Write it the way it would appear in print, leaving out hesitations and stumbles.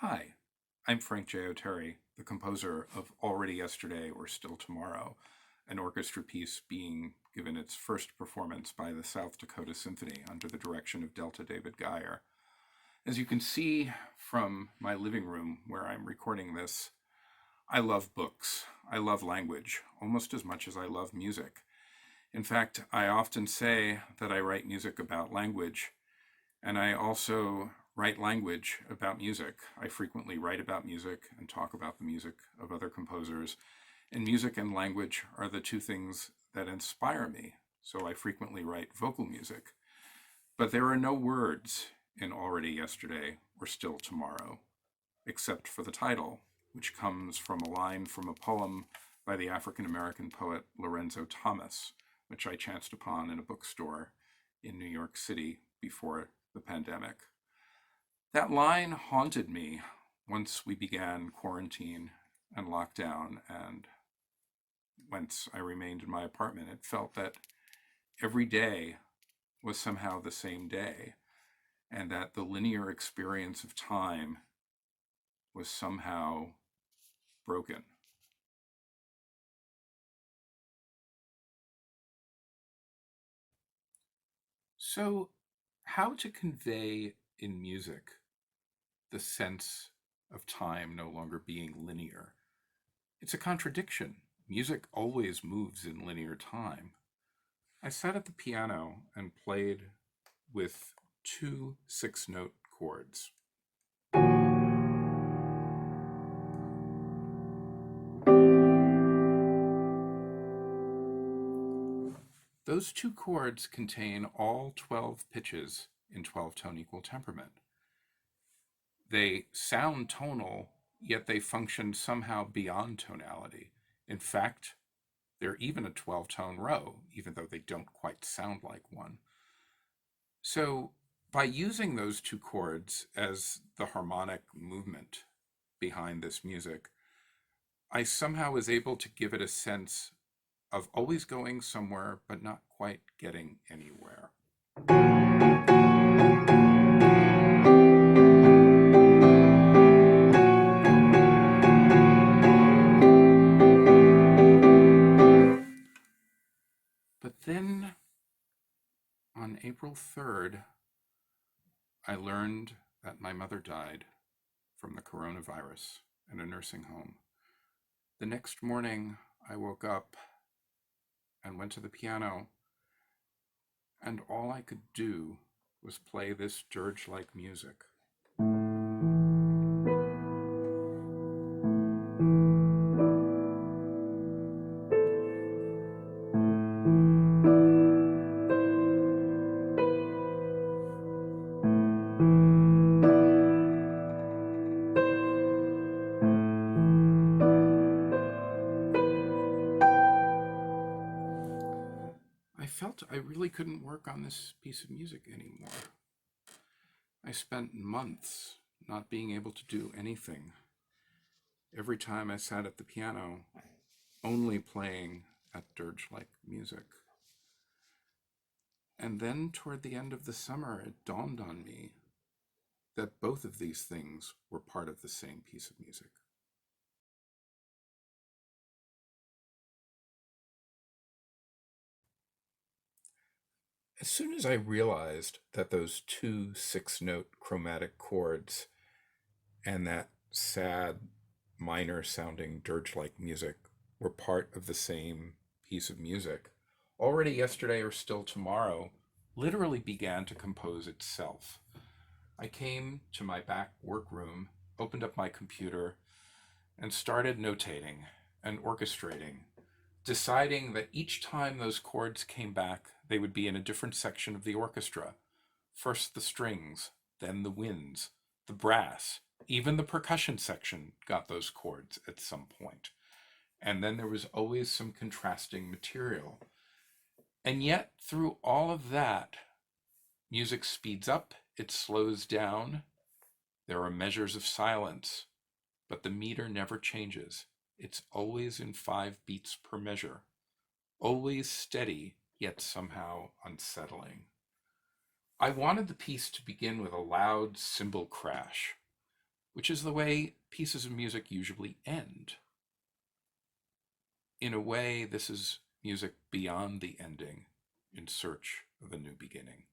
Hi, I'm Frank J. Oteri, the composer of Already Yesterday or Still Tomorrow, an orchestra piece being given its first performance by the South Dakota Symphony under the direction of Delta David Geyer. As you can see from my living room where I'm recording this, I love books. I love language almost as much as I love music. In fact, I often say that I write music about language, and I also write language about music. I frequently write about music and talk about the music of other composers. And music and language are the two things that inspire me. So I frequently write vocal music. But there are no words in Already Yesterday or Still Tomorrow, except for the title, which comes from a line from a poem by the African American poet Lorenzo Thomas, which I chanced upon in a bookstore in New York City before the pandemic. That line haunted me once we began quarantine and lockdown, and once I remained in my apartment. It felt that every day was somehow the same day, and that the linear experience of time was somehow broken. So, how to convey in music the sense of time no longer being linear? It's a contradiction. Music always moves in linear time. I sat at the piano and played with two 6-note chords. Those two chords contain all 12 pitches in 12-tone equal temperament. They sound tonal, yet they function somehow beyond tonality. In fact, they're even a 12-tone row, even though they don't quite sound like one. So, by using those two chords as the harmonic movement behind this music, I somehow was able to give it a sense of always going somewhere, but not quite getting anywhere. But then on April 3rd, I learned that my mother died from the coronavirus in a nursing home. The next morning, I woke up and went to the piano, and all I could do was play this dirge-like music. I felt I really couldn't work on this piece of music anymore. I spent months not being able to do anything. Every time I sat at the piano, only playing at dirge-like music. And then toward the end of the summer, it dawned on me that both of these things were part of the same piece of music. As soon as I realized that those two 6-note chromatic chords and that sad, minor sounding dirge like music were part of the same piece of music, Already Yesterday or Still Tomorrow literally began to compose itself. I came to my back workroom, opened up my computer, and started notating and orchestrating, deciding that each time those chords came back, they would be in a different section of the orchestra. First the strings, then the winds, the brass, even the percussion section got those chords at some point. And then there was always some contrasting material. And yet, through all of that, music speeds up, it slows down, there are measures of silence, but the meter never changes. It's always in 5 beats per measure, always steady, yet somehow unsettling. I wanted the piece to begin with a loud cymbal crash, which is the way pieces of music usually end. In a way, this is music beyond the ending, in search of a new beginning.